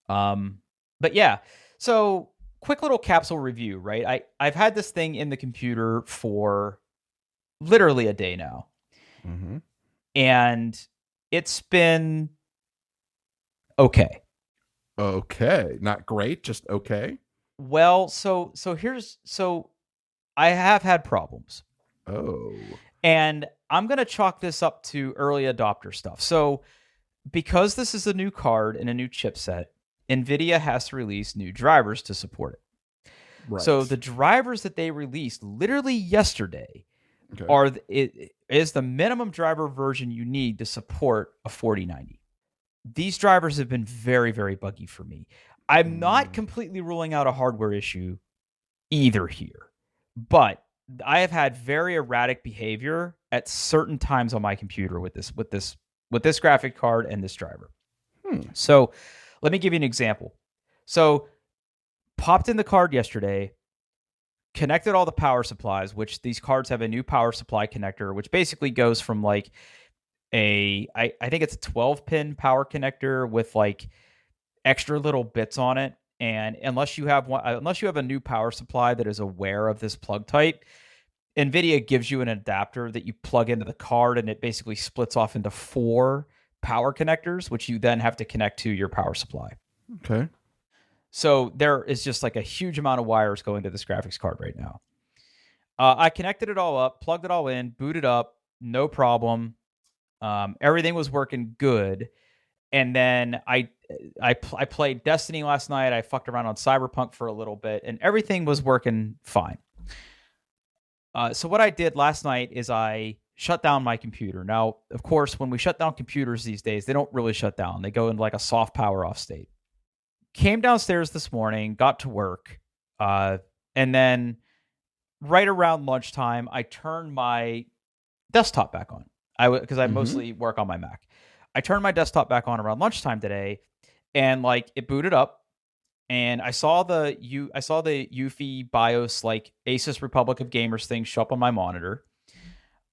But yeah, so quick little capsule review, right? I've had this thing in the computer for literally a day now. And it's been okay. Okay. Not great, just okay. Well, so I have had problems. Oh. And I'm going to chalk this up to early adopter stuff. So because this is a new card and a new chipset, NVIDIA has to release new drivers to support it. Right. So the drivers that they released literally yesterday is the minimum driver version you need to support a 4090. These drivers have been very, very buggy for me. I'm not completely ruling out a hardware issue either here, but I have had very erratic behavior at certain times on my computer with this graphic card and this driver. So let me give you an example. So popped in the card yesterday, connected all the power supplies, which these cards have a new power supply connector, which basically goes from like I think it's a 12-pin power connector with like extra little bits on it. And unless you have a new power supply that is aware of this plug type, NVIDIA gives you an adapter that you plug into the card, and it basically splits off into 4 power connectors, which you then have to connect to your power supply. Okay. So there is just like a huge amount of wires going to this graphics card right now. I connected it all up, plugged it all in, booted up, no problem. Everything was working good. And then I played Destiny last night. I fucked around on Cyberpunk for a little bit, and everything was working fine. So what I did last night is I shut down my computer. Now, of course, when we shut down computers these days, they don't really shut down. They go into like a soft power off state. Came downstairs this morning, got to work, and then right around lunchtime, I turned my desktop back on. Because I mostly work on my Mac. I turned my desktop back on around lunchtime today, and like it booted up, and I saw the UEFI BIOS like Asus Republic of Gamers thing show up on my monitor,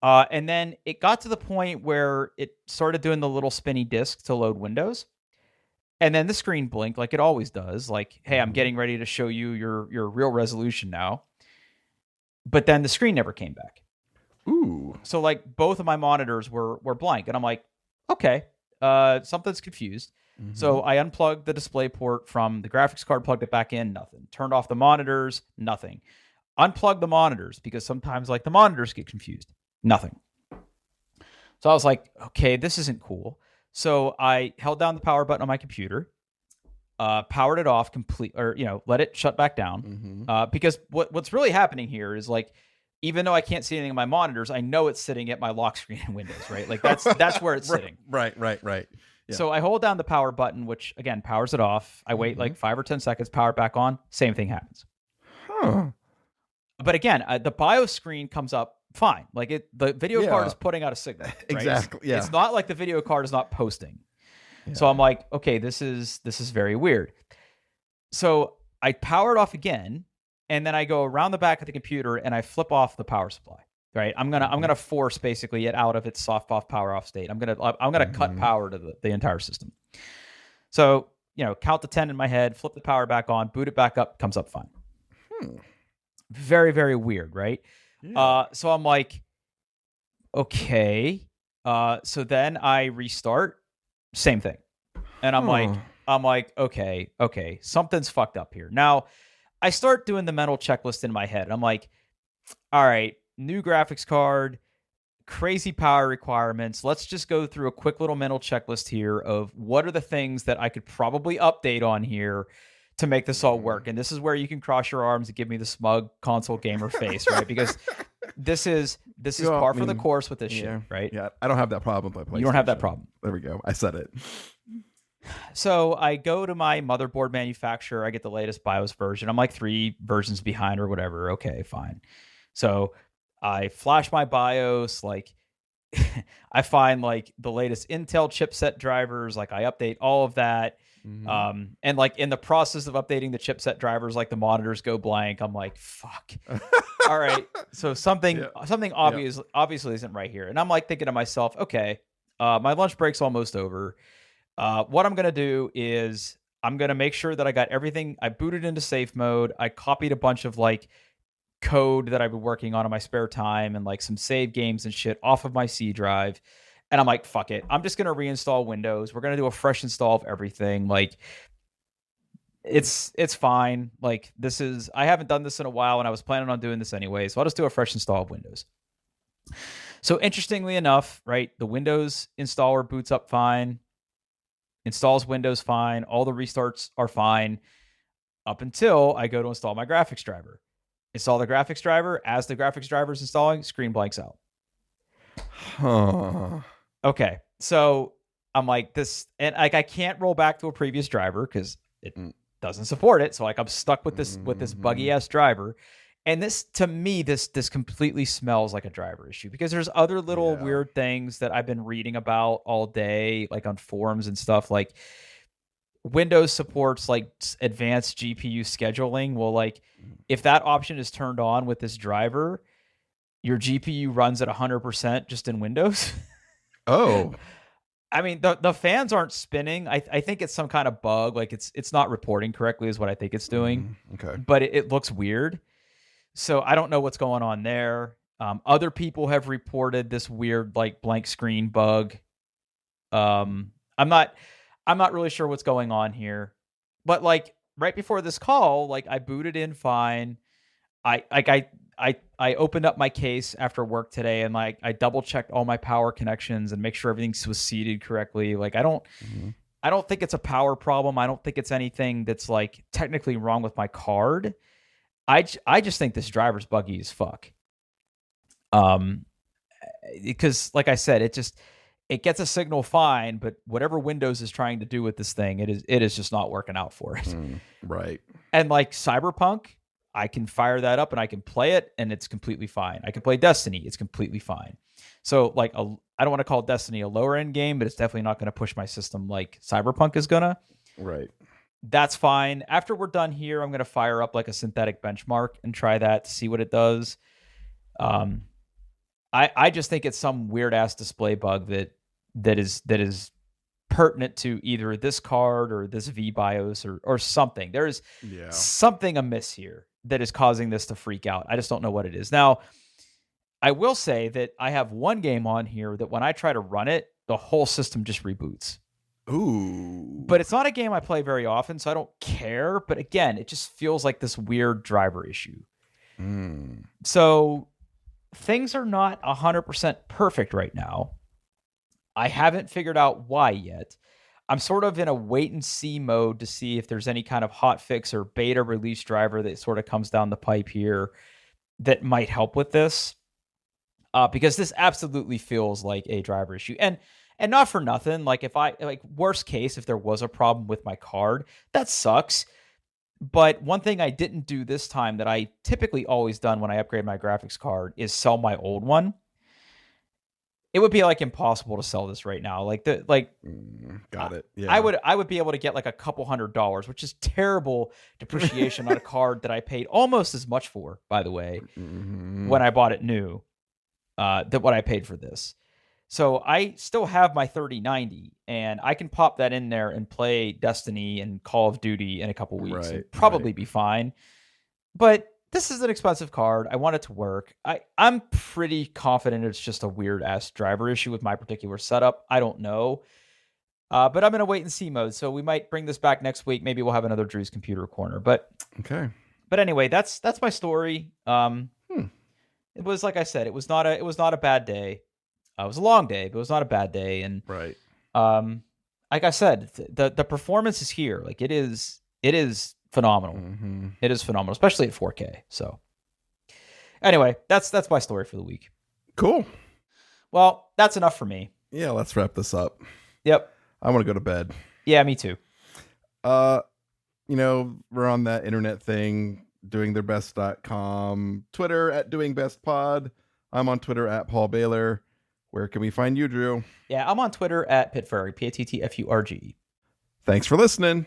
and then it got to the point where it started doing the little spinny disk to load Windows, and then the screen blinked like it always does, like, hey, I'm getting ready to show you your real resolution now, but then the screen never came back. Ooh. So like both of my monitors were blank, and I'm like, okay, something's confused. So I unplugged the display port from the graphics card, plugged it back in, nothing. Turned off the monitors, nothing. Unplugged the monitors because sometimes like the monitors get confused, nothing. So I was like, okay, this isn't cool. So I held down the power button on my computer, powered it off let it shut back down. Because what's really happening here is like, even though I can't see anything in my monitors, I know it's sitting at my lock screen in Windows, right? Like that's where it's sitting. Right. Yeah. So I hold down the power button, which again powers it off. I wait like 5 or 10 seconds, power it back on. Same thing happens. But again, the BIOS screen comes up fine. Like the video card is putting out a signal. Right? Exactly. Yeah. It's not like the video card is not posting. Yeah. So I'm like, okay, this is very weird. So I power it off again. And then I go around the back of the computer and I flip off the power supply. Right, I'm gonna force basically it out of its soft off power off state. I'm gonna cut power to the entire system. So count to 10 in my head, flip the power back on, boot it back up, comes up fine. Very, very weird, right? Yeah. So I'm like, okay. So then I restart, same thing, and I'm like, okay, something's fucked up here. Now I start doing the mental checklist in my head. I'm like, all right, new graphics card, crazy power requirements. Let's just go through a quick little mental checklist here of what are the things that I could probably update on here to make this all work. And this is where you can cross your arms and give me the smug console gamer face, right? Because this is par for the course with this shit, right? Yeah, I don't have that problem with my PlayStation. You don't have that problem. There we go. I said it. So I go to my motherboard manufacturer. I get the latest BIOS version. I'm like 3 versions behind or whatever. Okay, fine. So I flash my BIOS. Like I find like the latest Intel chipset drivers. Like I update all of that. And like in the process of updating the chipset drivers, like the monitors go blank. I'm like, fuck. All right. So something obviously isn't right here. And I'm like thinking to myself, okay, my lunch break's almost over. What I'm going to do is I'm going to make sure that I got everything. I booted into safe mode. I copied a bunch of like code that I've been working on in my spare time and like some save games and shit off of my C drive. And I'm like, fuck it. I'm just going to reinstall Windows. We're going to do a fresh install of everything. Like it's fine. Like I haven't done this in a while and I was planning on doing this anyway. So I'll just do a fresh install of Windows. So interestingly enough, right, the Windows installer boots up fine, installs Windows fine. All the restarts are fine up until I go to install my graphics driver. Install the graphics driver. As the graphics driver is installing, screen blanks out. Okay, so I'm like this, and like I can't roll back to a previous driver because it doesn't support it. So like I'm stuck with this buggy ass driver, And this, to me, this completely smells like a driver issue, because there's other little Yeah. weird things that I've been reading about all day, like on forums and stuff. Like Windows supports like advanced GPU scheduling. Well, like if that option is turned on with this driver, your GPU runs at 100% just in Windows. Oh. I mean, the fans aren't spinning. I think it's some kind of bug. Like it's not reporting correctly is what I think it's doing. Okay. But it looks weird. So I don't know what's going on there. Other people have reported this weird like blank screen bug. I'm not really sure what's going on here. But like right before this call, like I booted in fine. I opened up my case after work today, and like I double checked all my power connections and make sure everything was seated correctly. Like I don't think it's a power problem. I don't think it's anything that's like technically wrong with my card. I just think this driver's buggy as fuck. Because like I said, it gets a signal fine, but whatever Windows is trying to do with this thing, it is just not working out for it. Right. And like Cyberpunk, I can fire that up and I can play it and it's completely fine. I can play Destiny, it's completely fine. So like I don't want to call Destiny a lower end game, but it's definitely not going to push my system like Cyberpunk is gonna. Right. That's fine. After we're done here, I'm going to fire up like a synthetic benchmark and try that to see what it does. I just think it's some weird ass display bug that is pertinent to either this card or this vBIOS or something. There's something amiss here that is causing this to freak out. I just don't know what it is. Now, I will say that I have one game on here that when I try to run it, the whole system just reboots. Ooh. But it's not a game I play very often, so I don't care. But again, it just feels like this weird driver issue. So things are not 100% perfect right now. I haven't figured out why yet. I'm sort of in a wait and see mode to see if there's any kind of hot fix or beta release driver that sort of comes down the pipe here that might help with this. Because this absolutely feels like a driver issue. And not for nothing, like if I, like worst case, if there was a problem with my card, that sucks. But one thing I didn't do this time that I typically always done when I upgrade my graphics card is sell my old one. It would be like impossible to sell this right now. Got it. Yeah. I would be able to get like a couple $100, which is terrible depreciation on a card that I paid almost as much for, by the way, when I bought it new, than what I paid for this. So I still have my 3090 and I can pop that in there and play Destiny and Call of Duty in a couple weeks. It'd probably be fine. But this is an expensive card. I want it to work. I'm pretty confident it's just a weird ass driver issue with my particular setup. I don't know. But I'm in a wait and see mode. So we might bring this back next week. Maybe we'll have another Drew's Computer Corner. But anyway, that's my story. It was, like I said, it was not a bad day. It was a long day, but it was not a bad day. And like I said, the performance is here. Like it is phenomenal. It is phenomenal, especially at 4K. So anyway, that's my story for the week. Cool. Well, that's enough for me. Yeah, let's wrap this up. Yep. I want to go to bed. Yeah, me too. We're on that internet thing, doingtheirbest.com, Twitter at doingbestpod. I'm on Twitter at Paul Baylor. Where can we find you, Drew? Yeah, I'm on Twitter at Pittfurg, Pittfurg. Thanks for listening.